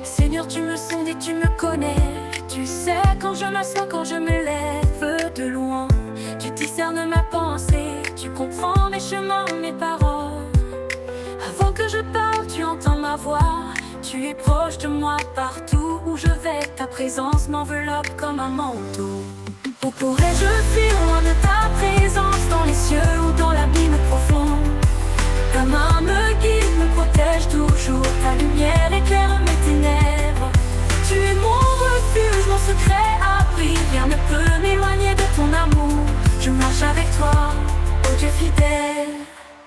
Seigneur, tu me sondes et tu me connais. Tu sais quand je m'assois, quand je me lève de loin. Tu discernes ma pensée, tu comprends mes chemins, mes paroles. Avant que je parle, tu entends ma voix. Tu es proche de moi partout où je vais. Ta présence m'enveloppe comme un manteau. Où pourrais-je fuir loin de ta présence, dans les cieux ou dans l'abîme profond? Ta main me guide, me protège toujours. Ta lumière éclaire mes ténèbres. Tu es mon refuge, mon secret abri. Rien ne peut m'éloigner de ton amour. Je marche avec toi, ô Dieu fidèle.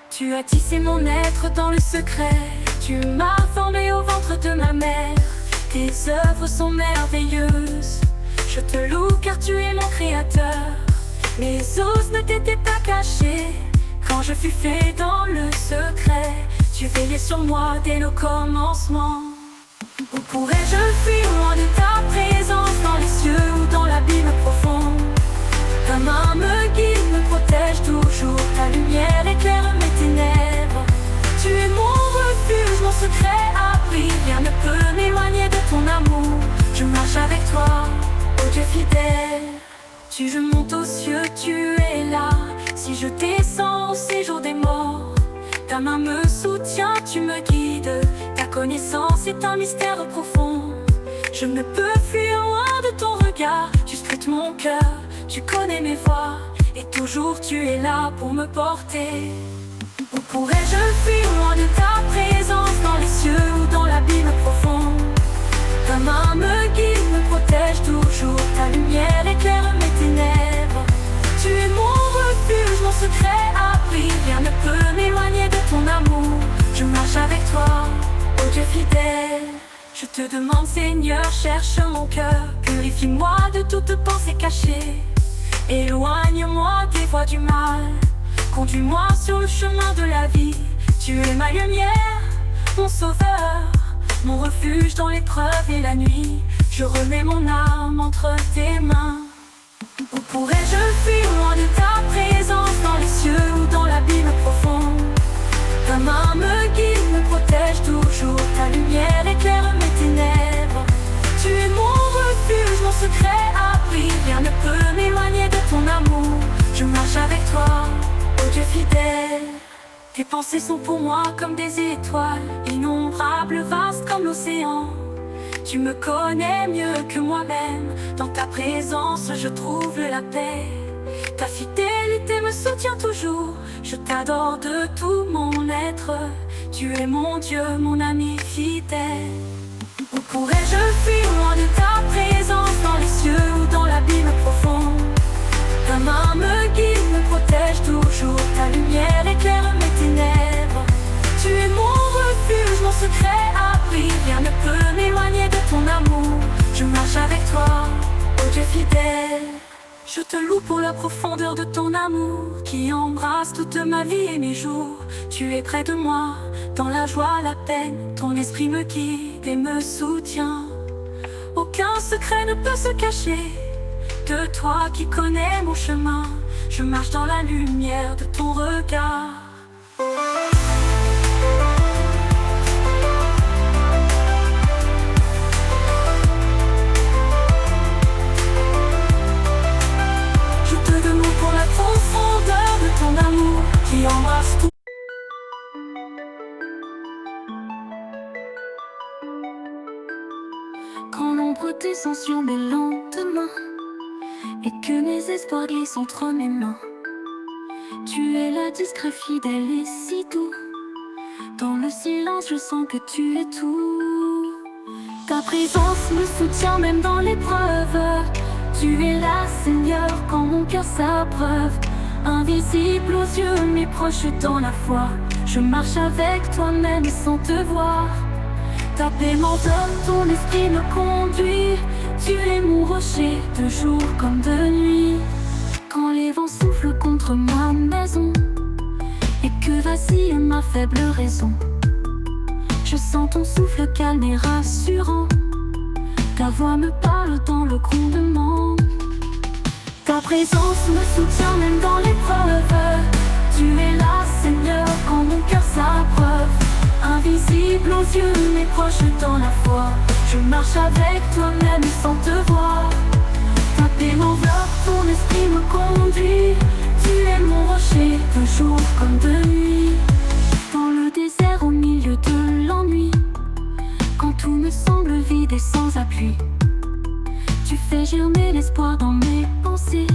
Tu as tissé mon être dans le secret. Tu m'as formé au ventre de ma mère. Tes œuvres sont merveilleuses. Je te loue car tu es mon créateur. Mes os ne t'étaient pas cachés quand je fus fait dans le secret. Tu veillais sur moi dès le commencement. Où pourrais-je fuir loin de ta présence, dans les cieux ou dans l'abîme profond? Ta main me guide, me protège toujours. Ta lumière éclaire mes ténèbres. Tu es mon refuge, mon secret abri. Rien ne peut m'éloigner de ton amour. Je marche avec toi, ô Dieu fidèle. Si je monte aux cieux, tu es là. Si je descends au séjour des morts, ta main me soutient, tu me guides. Ta connaissance est un mystère profond. Je ne peux fuir loin de ton regard. Tu scrutes mon cœur, tu connais mes voies. Et toujours tu es là pour me porter. Où pourrais-je fuir loin de ta présence, dans les cieux ou dans l'abîme profond? Ta main me guide, me protège toujours. Ta lumière éclaire mes ténèbres. Tu es mon refuge, mon secret abri. Rien ne peut m'éloigner de ton amour. Je marche avec toi, ô Dieu fidèle. Je te demande Seigneur, cherche mon cœur. Purifie-moi de toute pensée cachée. Éloigne-moi des voies du mal. Conduis-moi sur le chemin de la vie. Tu es ma lumière, mon sauveur, mon refuge dans l'épreuve et la nuit. Je remets mon âme entre tes mains. Où pourrais-je fuir loin de ta présence, dans les cieux ou dans l'abîme profond? Ta main me guide, me protège toujours. Ta lumière éclaire mes ténèbres. Tu es mon refuge, mon secret abri. Rien ne peut m'éloigner de ton amour. Je marche avec toi, ô Dieu fidèle. Tes pensées sont pour moi comme des étoiles, innombrables, vastes comme l'océan. Tu me connais mieux que moi-même. Dans ta présence je trouve la paix. Ta fidélité me soutient toujours. Je t'adore de tout mon être. Tu es mon Dieu, mon ami fidèle. Où pourrais-je fuir loin de ta présence, dans les cieux ou dans l'abîme profond? Ta main me guide, me protège toujours. Ta lumière éclaire mes ténèbres. Tu es mon refuge, mon secret abri. Rien ne peut m'éloigner de ton amour. Je marche avec toi, ô Dieu fidèle. Je te loue pour la profondeur de ton amour qui embrasse toute ma vie et mes jours. Tu es près de moi, dans la joie, la peine. Ton esprit me guide et me soutient. Aucun secret ne peut se cacher de toi qui connais mon chemin. Je marche dans la lumière de ton regard. Je te demande pour la profondeur de ton amour qui embrasse tout. Quand l'ombre descend sur mes lendemains et que mes espoirs glissent entre mes mains, tu es là discret, fidèle et si doux. Dans le silence je sens que tu es tout. Ta présence me soutient même dans l'épreuve. Tu es là Seigneur quand mon cœur s'abreuve. Invisible aux yeux mais proche dans la foi. Je marche avec toi même sans te voir. Ta paix m'ordonne, ton esprit me conduit. Tu es mon rocher, de jour comme de nuit. Quand les vents soufflent contre ma maison et que vacille ma faible raison, je sens ton souffle calme et rassurant. Ta voix me parle dans le grondement. Ta présence me soutient même dans l'épreuve. Tu es là Seigneur quand mon cœur s'abreuve. Invisible aux yeux, mes proches dans la foi. Je marche avec toi même sans te voir. Taper m'enveloppe, ton esprit me conduit. Tu es mon rocher, de jour comme de nuit. Dans le désert, au milieu de l'ennui, quand tout me semble vide et sans appui, tu fais germer l'espoir dans mes pensées,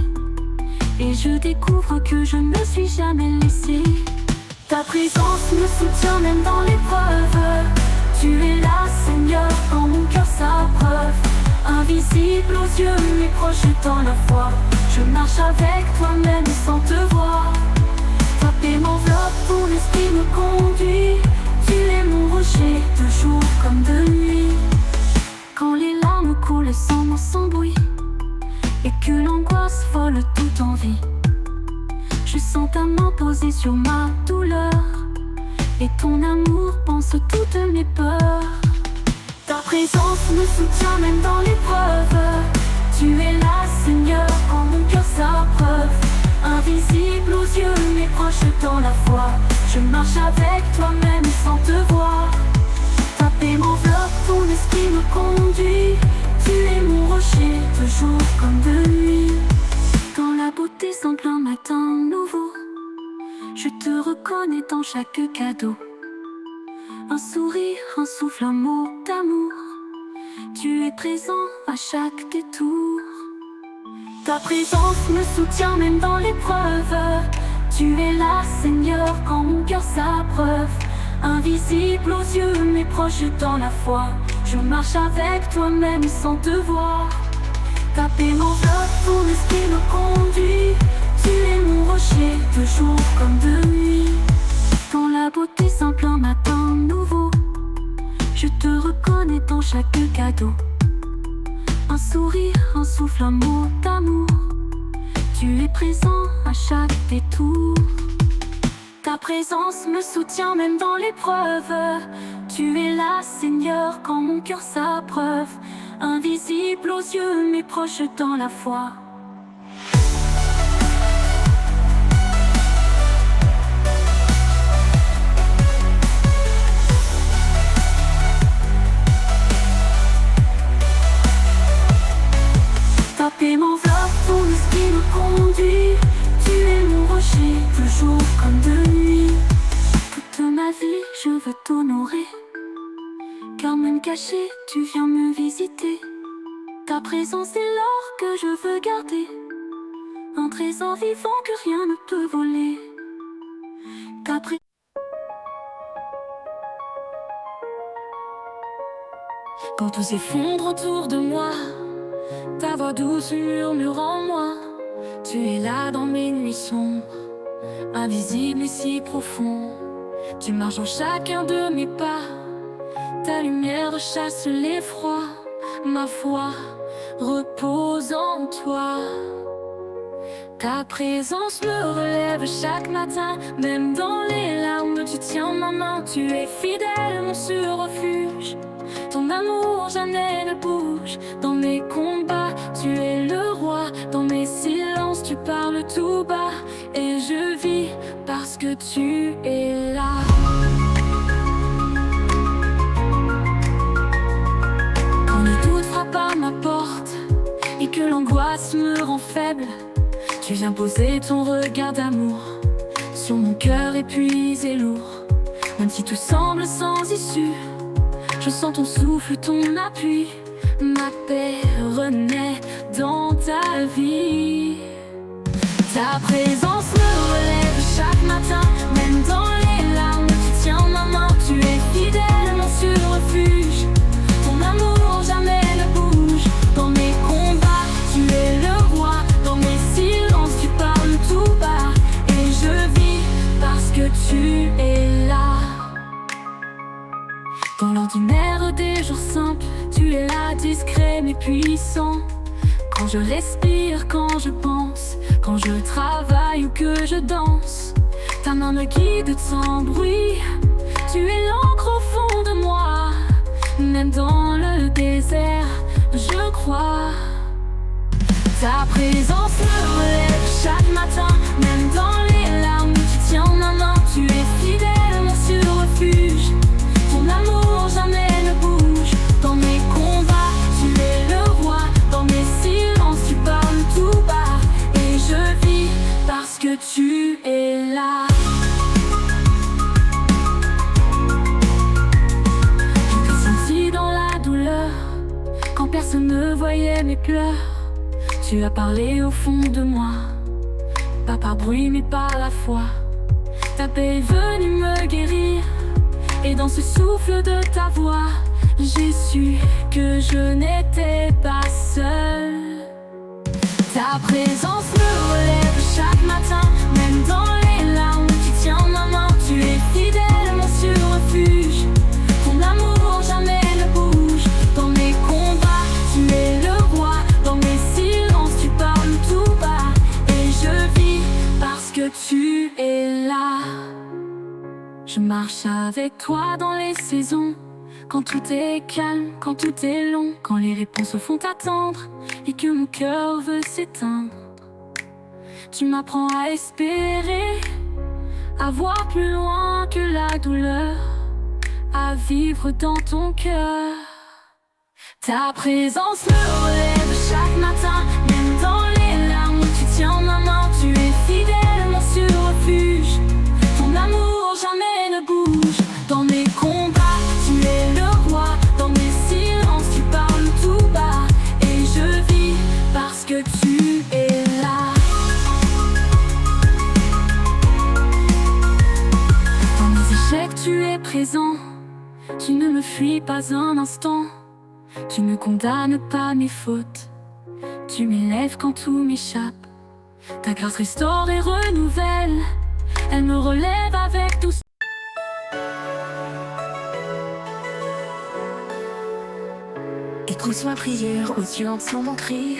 et je découvre que je ne me suis jamais laissé. Ta présence me soutient même dans l'épreuve. Tu es là, Seigneur, quand mon cœur s'abreuve. Invisible aux yeux, mais proche dans la foi. Je marche avec toi même sans te voir. Ta paix m'enveloppe, ton esprit me conduit. Tu es mon rocher, de jour comme de nuit. Quand les larmes coulent sans bruit, et que l'angoisse vole toute envie, je sens ta main posée sur ma douleur, et ton amour pense toutes mes peurs. Ta présence me soutient même dans l'épreuve. Tu es là, Seigneur, quand mon cœur s'abreuve. Invisible aux yeux, mais proche dans la foi. Je marche avec toi même sans te voir. Ta paix m'enveloppe, ton esprit me conduit. Tu es mon rocher, de jour comme de nuit. Dans la beauté semble un matin nouveau. Je te reconnais dans chaque cadeau. Un sourire, un souffle, un mot d'amour. Tu es présent à chaque détour. Ta présence me soutient même dans l'épreuve. Tu es là, Seigneur, quand mon cœur s'abreuve. Invisible aux yeux, mais proche dans la foi. Je marche avec toi même sans te voir. Ta paix m'enveloppe, ton esprit me conduit. Tu es mon rocher, de jour comme de nuit. Dans la beauté simple, un matin nouveau. Je te reconnais dans chaque cadeau. Un sourire, un souffle, un mot d'amour. Tu es présent à chaque détour. Ta présence me soutient même dans l'épreuve. Tu es là, Seigneur, quand mon cœur s'abreuve. Invisible aux yeux, mais proche dans la foi. Ta paix m'enveloppe, ton esprit me conduit. Tu es mon rocher, de jour comme de nuit. Toute ma vie, je veux t'honorer, car même caché, tu viens me visiter. Ta présence est l'or que je veux garder, un trésor vivant que rien ne peut voler. Ta présence. Quand tout s'effondre autour de moi, ta voix douce murmure en moi. Tu es là dans mes nuits sombres, invisible et si profond. Tu marches dans chacun de mes pas. Ta lumière chasse l'effroi. Ma foi repose en toi. Ta présence me relève chaque matin. Même dans les larmes, tu tiens ma main. Tu es fidèle, mon sûr refuge. Ton amour jamais ne bouge. Dans mes combats, tu es le roi. Dans mes silences, tu parles tout bas. Et je vis parce que tu es là. Quand le doute frappe à ma porte et que l'angoisse me rend faible, tu viens poser ton regard d'amour sur mon cœur épuisé lourd. Même si tout semble sans issue, je sens ton souffle, ton appui. Ma paix renaît dans ta vie. Ta présence me relève chaque matin. Même dans les larmes, tu tiens ma main. Tu es fidèle, mon sûr refuge. Ton amour jamais ne bouge. Dans mes combats, tu es le roi. Dans mes silences, tu parles tout bas. Et je vis parce que tu es là. Dans l'ordinaire des jours simples, tu es là, discret mais puissant. Quand je respire, quand je pense, quand je travaille ou que je danse, ta main me guide sans bruit. Tu es l'encre au fond de moi. Même dans le désert, je crois. Ta présence me relève chaque matin. Même dans les larmes, tu tiens ma main. Tu es fidèle, mon sûr refuge. Ton amour personne ne voyait mes pleurs. Tu as parlé au fond de moi, pas par bruit mais par la foi. Ta paix est venue me guérir, et dans ce souffle de ta voix, j'ai su que je n'étais pas seule. Ta présence me relève chaque matin, même dans les larmes, tu tiens ma main. Tu es fidèle, mon sûr refuge. Ton amour jamais ne bouge. Dans mes combats, tu es le roi. Dans mes silences, tu parles tout bas. Et je vis parce que tu es là. Je marche avec toi dans les saisons, quand tout est calme, quand tout est long, quand les réponses se font attendre et que mon cœur veut s'éteindre. Tu m'apprends à espérer, à voir plus loin que la douleur, à vivre dans ton cœur. Ta présence me relève chaque matin, même dans les larmes, tu tiens ma main. Tu es fidèle, mon sûr refuge. Ton amour jamais ne bouge. Dans mes combats, tu es le roi. Dans mes silences, tu parles tout bas. Et je vis parce que tu es là. Dans mes échecs, tu es présent. Tu ne me fuis pas un instant. Tu ne condamnes pas mes fautes. Tu m'élèves quand tout m'échappe. Ta grâce restaure et renouvelle. Elle me relève avec douceur. Écoute ma prière, aux yeux entends mon cri.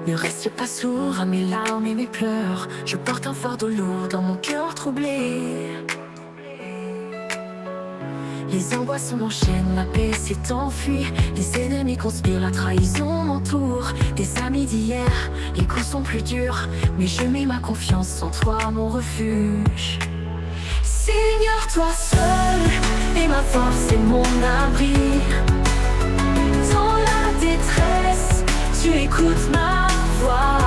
Ne reste pas sourd à mes larmes et mes pleurs. Je porte un fardeau lourd dans mon cœur troublé. Les angoisses m'enchaînent, ma paix s'est enfuie. Les ennemis conspirent, la trahison m'entoure. Des amis d'hier, les coups sont plus durs, mais je mets ma confiance en toi, mon refuge. Seigneur, toi seul est ma force et mon abri. Dans la détresse, tu écoutes ma voix.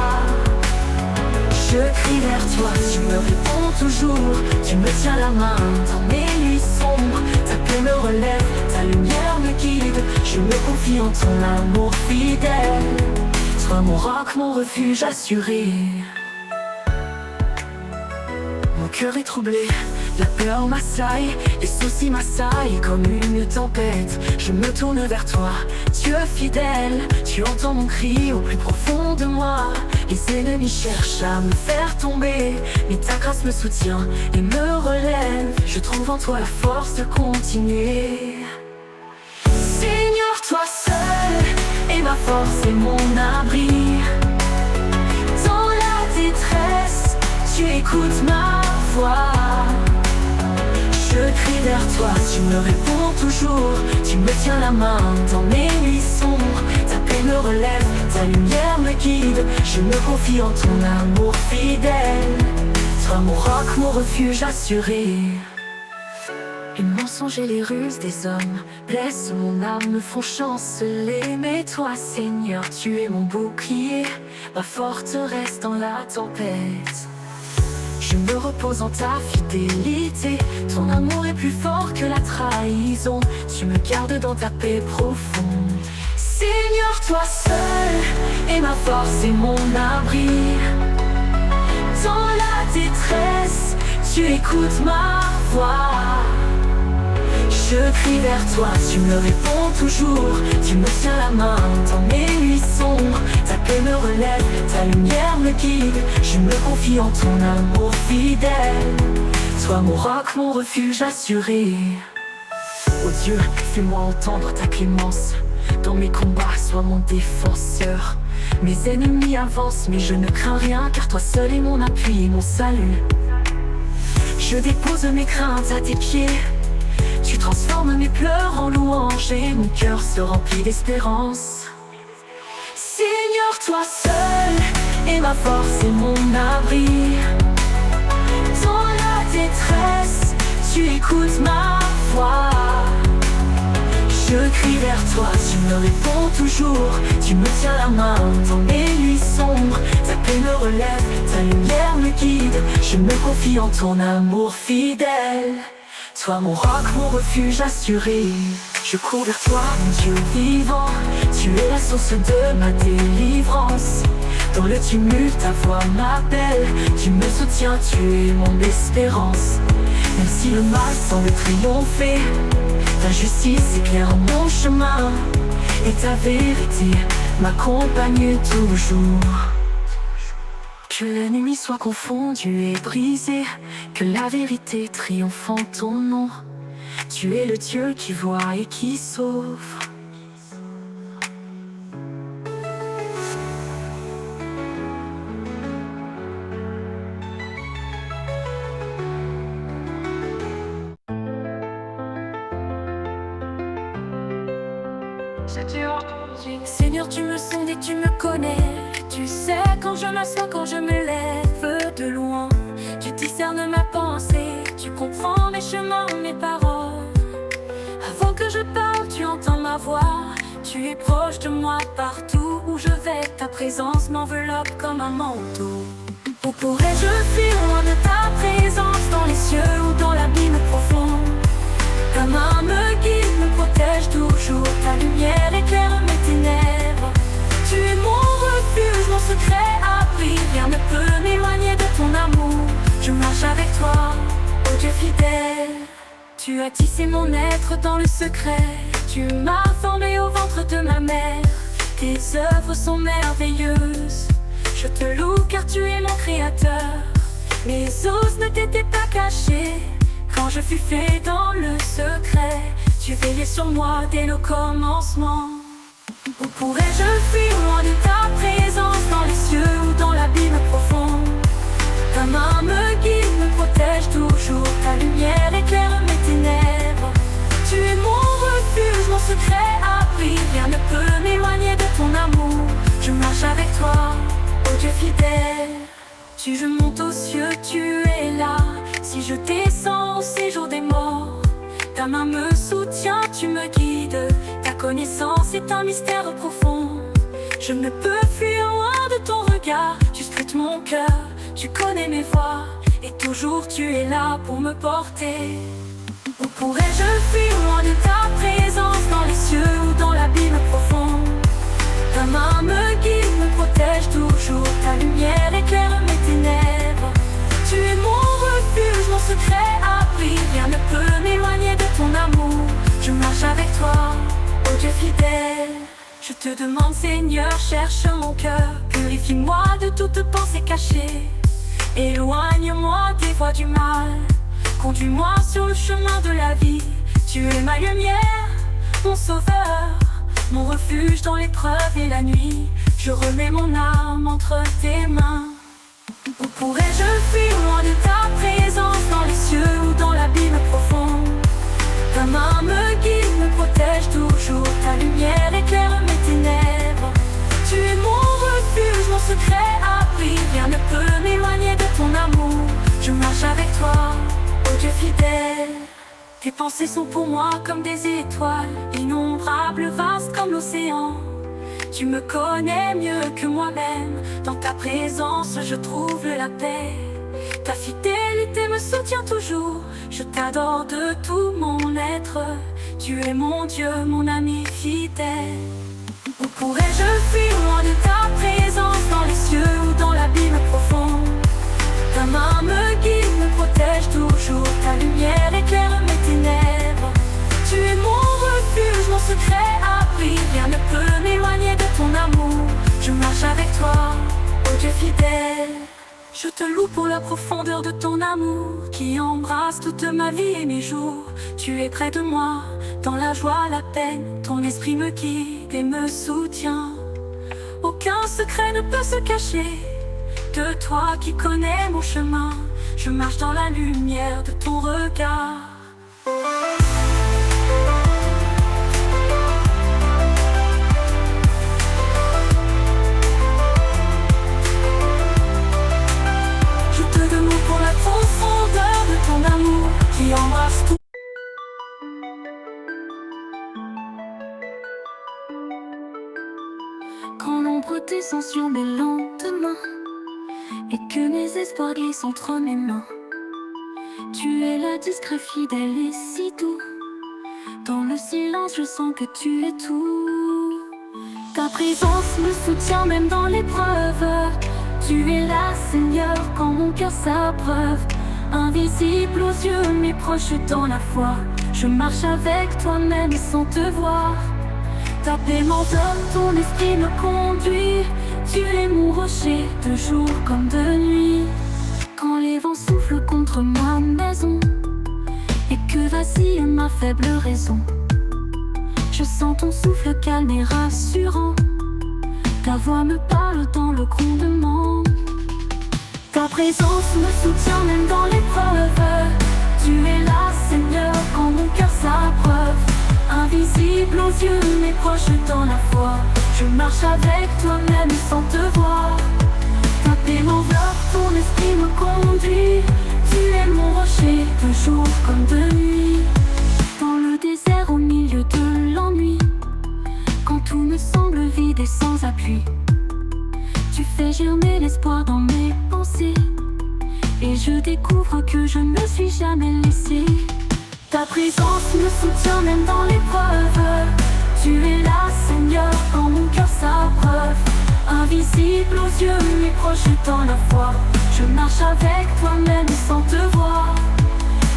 Je crie vers toi, tu me réponds toujours. Tu me tiens la main dans mes nuits sombres. Ta paix me relève, ta lumière me guide. Je me confie en ton amour fidèle. Sois mon roc, mon refuge assuré. Mon cœur est troublé, la peur m'assaille, les soucis m'assaillent comme une tempête. Je me tourne vers toi, Dieu fidèle. Tu entends mon cri au plus profond de moi. Les ennemis cherchent à me faire tomber, mais ta grâce me soutient et me relève. Je trouve en toi la force de continuer. Seigneur, toi seul est ma force et mon abri. Dans la détresse, tu écoutes ma voix. Je crie vers toi, tu me réponds toujours. Tu me tiens la main dans mes nuits sombres. Ta paix me relève, ta lumière me guide. Je me confie en ton amour fidèle. Sois mon roc, mon refuge assuré. Les mensonges et les ruses des hommes blessent mon âme, me font chanceler. Mais toi, Seigneur, tu es mon bouclier, ma forteresse dans la tempête. Je me repose en ta fidélité. Ton amour est plus fort que la trahison. Tu me gardes dans ta paix profonde. Seigneur, toi seul est ma force et mon abri. Dans la détresse, tu écoutes ma voix. Je crie vers toi, tu me réponds toujours. Tu me tiens la main dans mes nuits sombres. Ta paix me relève, ta lumière me guide. Je me confie en ton amour fidèle. Sois mon roc, mon refuge assuré. Oh Dieu, fais-moi entendre ta clémence. Dans mes combats, sois mon défenseur. Mes ennemis avancent, mais je ne crains rien, car toi seul est mon appui et mon salut. Je dépose mes craintes à tes pieds. Tu transformes mes pleurs en louanges et mon cœur se remplit d'espérance. Seigneur, toi seul est ma force et mon abri. Dans la détresse, tu écoutes ma voix. Je crie vers toi, tu me réponds toujours. Tu me tiens la main dans mes nuits sombres. Ta paix me relève, ta lumière me guide. Je me confie en ton amour fidèle. Toi mon roc, mon refuge assuré. Je cours vers toi, mon Dieu vivant. Tu es la source de ma délivrance. Dans le tumulte, ta voix m'appelle. Tu me soutiens, tu es mon espérance. Même si le mal semble triompher, ta justice éclaire mon chemin. Et ta vérité m'accompagne toujours. Que l'ennemi soit confondu et brisé, que la vérité triomphe en ton nom. Tu es le Dieu qui voit et qui sauve. Seigneur, tu me sondes et tu me connais. Tu sais quand je m'assois, quand je me lève de loin. Tu discernes ma pensée, tu comprends mes chemins, mes paroles. Avant que je parle, tu entends ma voix. Tu es proche de moi partout où je vais. Ta présence m'enveloppe comme un manteau. Où pourrais-je fuir loin de ta présence, dans les cieux ou dans l'abîme profond? Ta main me guide, me protège toujours. Ta lumière éclaire mes ténèbres. Tu es mon refuge, mon secret abri. Rien ne peut m'éloigner de ton amour. Je marche avec toi, ô Dieu fidèle. Tu as tissé mon être dans le secret. Tu m'as formé au ventre de ma mère. Tes œuvres sont merveilleuses. Je te loue car tu es mon créateur. Mes os ne t'étaient pas cachés quand je fus fait dans le secret. Tu veillais sur moi dès le commencement. Où pourrais-je fuir loin de ta présence, dans les cieux ou dans l'abîme profond? Ta main me guide, me protège toujours. Ta lumière éclaire mes ténèbres. Tu es mon refuge, mon secret abri. Rien ne peut m'éloigner de ton amour. Je marche avec toi, ô Dieu fidèle. Si je monte aux cieux, tu es là. Si je descends au séjour des morts, ta main me soutient, tu me guides. Ta connaissance est un mystère profond. Je ne peux fuir loin de ton regard. Tu scrutes mon cœur, tu connais mes voies. Et toujours tu es là pour me porter. Où pourrais-je fuir loin de ta présence, dans les cieux ou dans l'abîme profond? Ta main me guide, me protège toujours. Ta lumière éclaire mes ténèbres. Tu es mon refuge, mon secret abri. Rien ne peut m'éloigner de ton amour. Je marche avec toi, ô Dieu fidèle. Je te demande Seigneur, cherche mon cœur. Purifie-moi de toute pensée cachée. Éloigne-moi des voies du mal. Conduis-moi sur le chemin de la vie. Tu es ma lumière, mon sauveur, mon refuge dans l'épreuve et la nuit. Je remets mon âme entre tes mains. Où pourrais-je fuir loin de ta présence, dans les cieux ou dans l'abîme profond? Ta main me guide, me protège toujours. Ta lumière éclaire mes ténèbres. Tu es mon refuge, mon secret abri. Rien ne peut m'éloigner de ton amour. Je marche avec toi, ô Dieu fidèle. Tes pensées sont pour moi comme des étoiles, innombrables, vastes comme l'océan. Tu me connais mieux que moi-même. Dans ta présence je trouve la paix. Ta fidélité me soutient toujours. Je t'adore de tout mon être. Tu es mon Dieu, mon ami fidèle. Où pourrais-je fuir loin de ta présence, dans les cieux ou dans l'abîme profond? Ta main me guide, me protège toujours. Ta lumière éclaire mes ténèbres. Tu es mon refuge, mon secret abri. Rien ne peut m'éloigner de ton amour. Je marche avec toi, ô Dieu fidèle. Je te loue pour la profondeur de ton amour qui embrasse toute ma vie et mes jours. Tu es près de moi, dans la joie, la peine. Ton esprit me guide et me soutient. Aucun secret ne peut se cacher de toi qui connais mon chemin. Je marche dans la lumière de ton regard. Je te demande pour la profondeur de ton amour qui embrasse tout. Quand l'ombre descend sur mes lendemains et que mes espoirs glissent entre mes mains, Tu es là discret, fidèle et si doux. Dans le silence, je sens que tu es tout. Ta présence me soutient même dans l'épreuve. Tu es là, Seigneur, quand mon cœur s'abreuve. Invisible aux yeux, mais proche dans la foi. Je marche avec toi même sans te voir. Ta paix m'enveloppe, ton esprit me conduit. Tu es mon rocher, de jour comme de nuit. Quand les vents soufflent contre ma maison et que vacille ma faible raison, je sens ton souffle calme et rassurant. Ta voix me parle dans le grondement. Ta présence me soutient même dans l'épreuve. Tu es là, Seigneur, quand mon cœur s'abreuve. Invisible aux yeux, mais proche dans la foi. Je marche avec toi même sans te voir. Ta paix m'enveloppe, ton esprit me conduit. Tu es mon rocher, de jour comme de nuit. Dans le désert, au milieu de l'ennui, quand tout me semble vide et sans appui, tu fais germer l'espoir dans mes pensées. Et je découvre que je ne suis jamais laissé. Ta présence me soutient même dans l'épreuve. Tu es là, Seigneur, quand mon cœur s'abreuve. Invisible aux yeux, mais proche dans la foi. Je marche avec toi même sans te voir.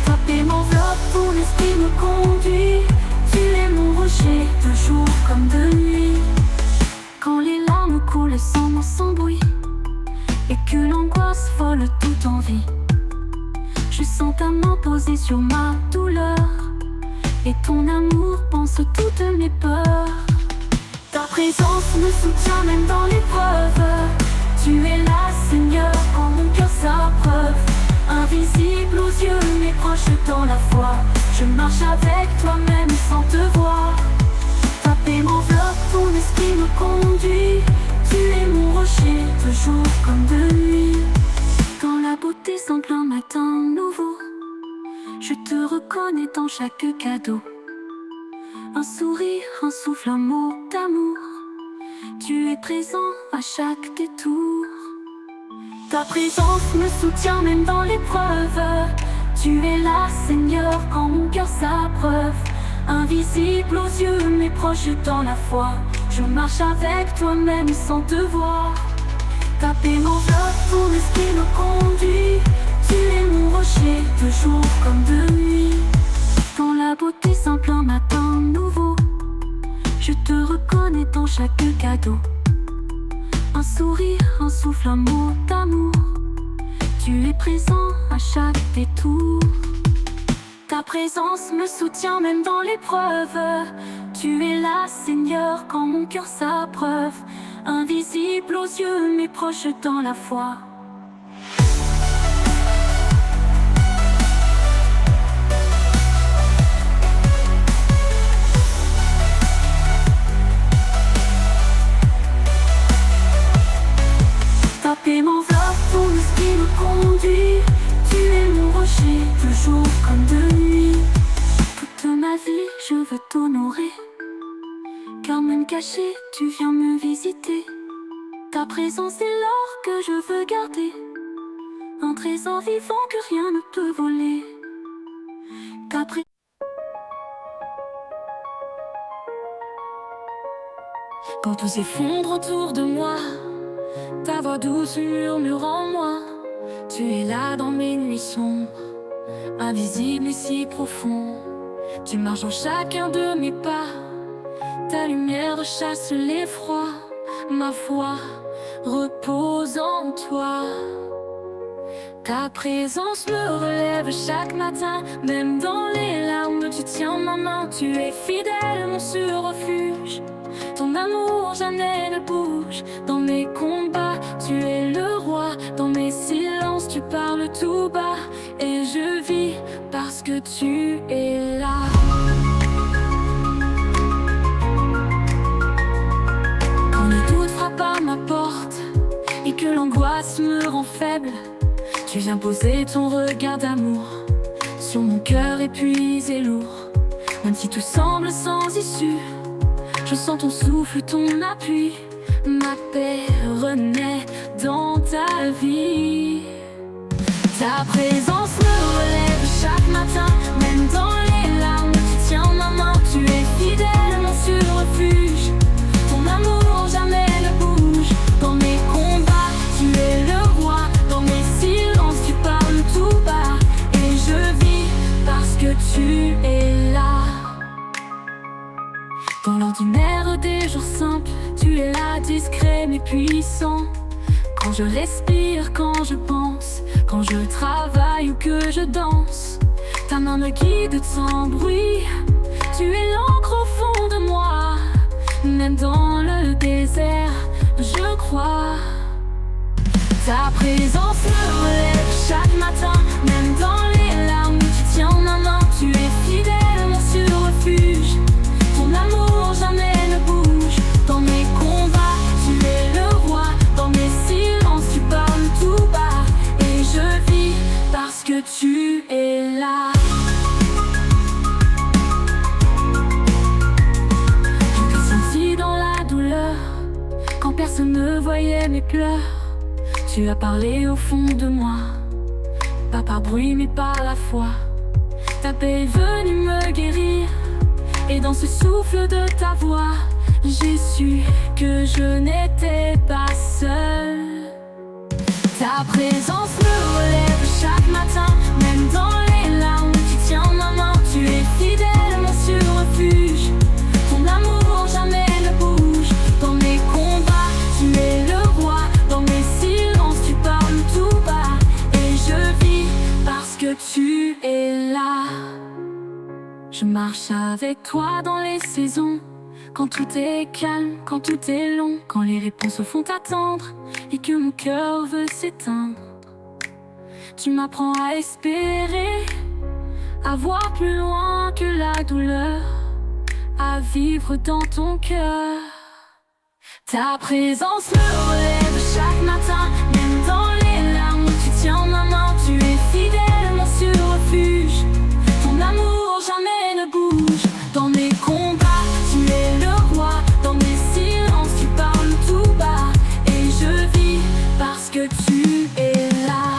Ta paix m'enveloppe, ton esprit me conduit. Tu es mon rocher, de jour comme de nuit. Quand les larmes coulent sans bruit et que l'angoisse vole toute envie, je sens ta main posée sur ma douleur et ton amour pense toutes mes peurs. Ta présence me soutient même dans l'épreuve. Tu es là, Seigneur, quand mon cœur s'abreuve. Invisible aux yeux, mais proche dans la foi. Je marche avec toi même sans te voir. Ta paix m'enveloppe, ton esprit me conduit. Tu es mon rocher, de jour comme de nuit. Dans la beauté semble un matin nouveau, je te reconnais dans chaque cadeau. Un sourire, un souffle, un mot d'amour. Tu es présent à chaque détour. Ta présence me soutient même dans l'épreuve. Tu es là, Seigneur, quand mon cœur s'abreuve. Invisible aux yeux, mais proche dans la foi. Je marche avec toi même sans te voir. Ta paix m'enveloppe, ton esprit me conduit. Tu es mon rocher, de jour comme de nuit. Dans la beauté simple, un matin nouveau, je te reconnais dans chaque cadeau. Un sourire, un souffle, un mot d'amour. Tu es présent à chaque détour. Ta présence me soutient même dans l'épreuve. Tu es là, Seigneur, quand mon cœur s'abreuve. Invisible aux yeux, mais proche dans la foi. Ta paix m'enveloppe, ton esprit me conduit. Tu es mon rocher, de jour comme de nuit. Toute ma vie, je veux t'honorer, car même caché, tu viens me visiter. Ta présence est l'or que je veux garder, un trésor vivant que rien ne peut voler. Ta présence. Quand tout s'effondre autour de moi, ta voix douce murmure en moi. Tu es là dans mes nuits sombres, invisible et si profond. Tu marches dans chacun de mes pas, ta lumière chasse l'effroi. Ma foi repose en toi. Ta présence me relève chaque matin, même dans les larmes tu tiens ma main. Tu es fidèle, mon sûr refuge. Ton amour jamais ne bouge. Dans mes combats, tu es le roi. Dans mes silences, tu parles tout bas. Et je vis parce que tu es là. Quand le doute frappe à ma porte et que l'angoisse me rend faible, tu viens poser ton regard d'amour sur mon cœur épuisé lourd. Même si tout semble sans issue, je sens ton souffle, ton appui. Ma paix renaît dans ta vie. Ta présence me relève chaque matin, même dans les larmes. Tu tiens ma main, tu es fidèle, mon sûr refuge. Ton amour jamais ne bouge. Dans mes combats, tu es le roi. Dans mes silences, tu parles tout bas. Et je vis parce que tu es là. Dans l'ordinaire des jours simples, tu es là, discret mais puissant. Quand je respire, quand je pense, quand je travaille ou que je danse, ta main me guide sans bruit. Tu es l'encre au fond de moi. Même dans le désert, je crois. Ta présence me relève chaque matin, même dans les larmes. Tu tiens ma main, tu es fidèle, mon sûr refuge. Ton amour jamais ne bouge. Dans mes combats, tu es le roi. Dans mes silences, tu parles tout bas. Et je vis parce que tu es là. Je t'ai senti dans la douleur, quand personne ne voyait mes pleurs. Tu as parlé au fond de moi, pas par bruit mais par la foi. Ta paix est venue me guérir, et dans ce souffle de ta voix, j'ai su que je n'étais pas seule. Ta présence me relève chaque matin, même dans les larmes. Tu tiens ma main, tu es fidèle, mon sûr refuge. Ton amour jamais ne bouge. Dans mes combats, tu es le roi. Dans mes silences, tu parles tout bas. Et je vis parce que tu es là. Je marche avec toi dans les saisons, quand tout est calme, quand tout est long, quand les réponses font attendre et que mon cœur veut s'éteindre. Tu m'apprends à espérer, à voir plus loin que la douleur, à vivre dans ton cœur. Ta présence me relève chaque matin, même dans les larmes. Tu tiens ma main, tu es fidèle, mon sûr refuge. Ton amour jamais ne bouge. Dans mes combats, tu es le roi. Dans mes silences, tu parles tout bas. Et je vis parce que tu es là.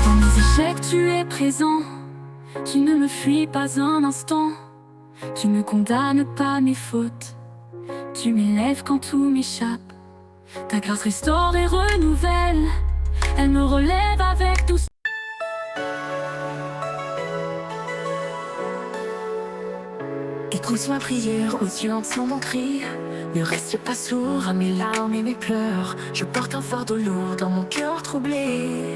Dans mes échecs, tu es présent. Tu ne me fuis pas un instant. Tu ne condamnes pas mes fautes. Tu m'élèves quand tout m'échappe. Ta grâce restaure et renouvelle. Elle me relève avec douceur. Écoute ma prière, aux yeux entends mon cri. Ne reste pas sourd à mes larmes et mes pleurs. Je porte un fardeau lourd dans mon cœur troublé.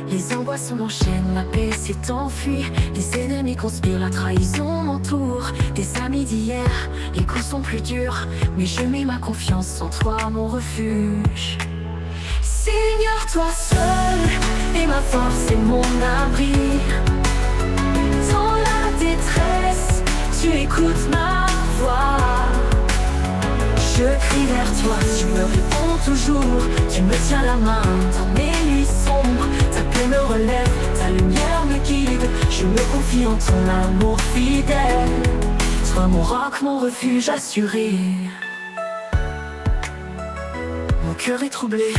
Les angoisses m'enchaînent, ma paix s'est enfuie. Les ennemis conspirent, la trahison m'entoure. Des amis d'hier, les coups sont plus durs, mais je mets ma confiance en toi, mon refuge. Seigneur, toi seul est ma force et mon abri. Dans la détresse, tu écoutes ma voix. Je crie vers toi, tu me réponds toujours. Tu me tiens la main dans mes nuits sombres. Ta paix me relève, ta lumière me guide. Je me confie en ton amour fidèle. Sois mon roc, mon refuge assuré. Mon cœur est troublé,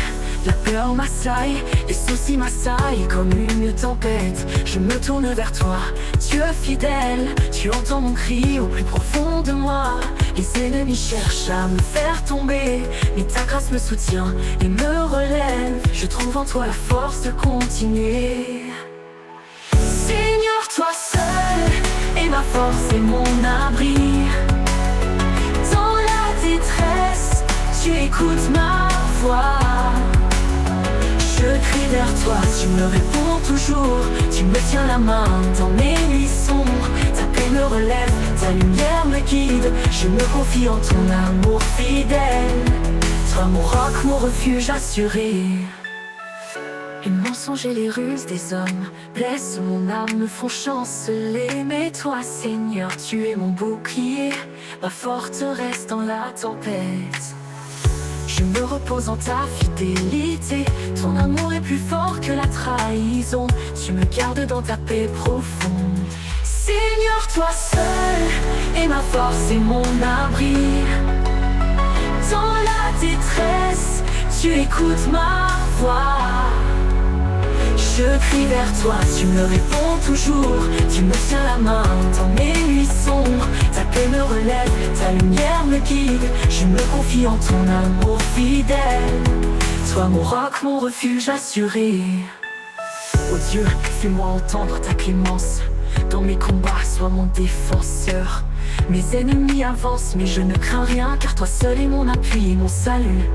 la peur m'assaille, les soucis m'assaillent comme une tempête. Je me tourne vers toi, Dieu fidèle. Tu entends mon cri au plus profond de moi. Les ennemis cherchent à me faire tomber, mais ta grâce me soutient et me relève. Je trouve en toi la force de continuer. Seigneur, toi seul est ma force et mon abri. Dans la détresse, tu écoutes ma voix. Je crie vers toi, tu me réponds toujours. Tu me tiens la main dans mes nuits sombres. Ta paix me relève, ta lumière me guide. Je me confie en ton amour fidèle. Sois mon roc, mon refuge assuré. Les mensonges et les ruses des hommes blessent mon âme, me font chanceler. Mais toi, Seigneur, tu es mon bouclier, ma forteresse dans la tempête. Je me repose en ta fidélité. Ton amour est plus fort que la trahison. Tu me gardes dans ta paix profonde. Seigneur, toi seul est ma force et mon abri. Dans la détresse, tu écoutes ma voix. Je crie vers toi, tu me réponds toujours. Tu me tiens la main dans mes nuits sombres. Ta paix me relève, ta lumière me guide. Je me confie en ton amour fidèle. Toi mon roc, mon refuge assuré. Oh Dieu, fais-moi entendre ta clémence. Dans mes combats, sois mon défenseur. Mes ennemis avancent, mais je ne crains rien, car toi seul est mon appui et mon salut.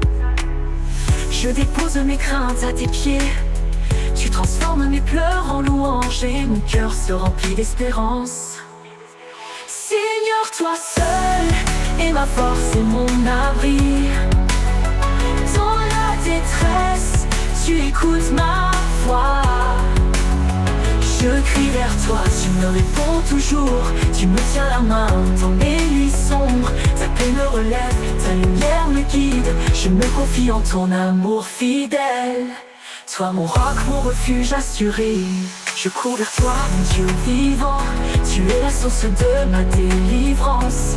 Je dépose mes craintes à tes pieds. Tu transformes mes pleurs en louanges et mon cœur se remplit d'espérance. Seigneur, toi seul est ma force et mon abri. Dans la détresse, tu écoutes ma voix. Je crie vers toi, tu me réponds toujours. Tu me tiens la main dans mes nuits sombres. Ta paix me relève, ta lumière me guide. Je me confie en ton amour fidèle. Toi mon roc, mon refuge assuré. Je cours vers toi, mon Dieu vivant. Tu es la source de ma délivrance.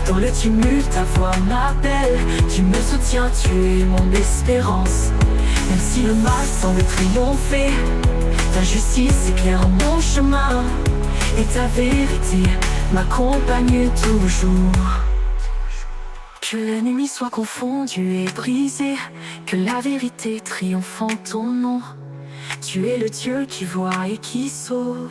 Dans le tumulte, ta voix m'appelle. Tu me soutiens, tu es mon espérance. Même si le mal semble triompher, ta justice éclaire mon chemin. Et ta vérité m'accompagne toujours. Que l'ennemi soit confondu et brisé, que la vérité triomphe en ton nom. Tu es le Dieu qui voit et qui sauve.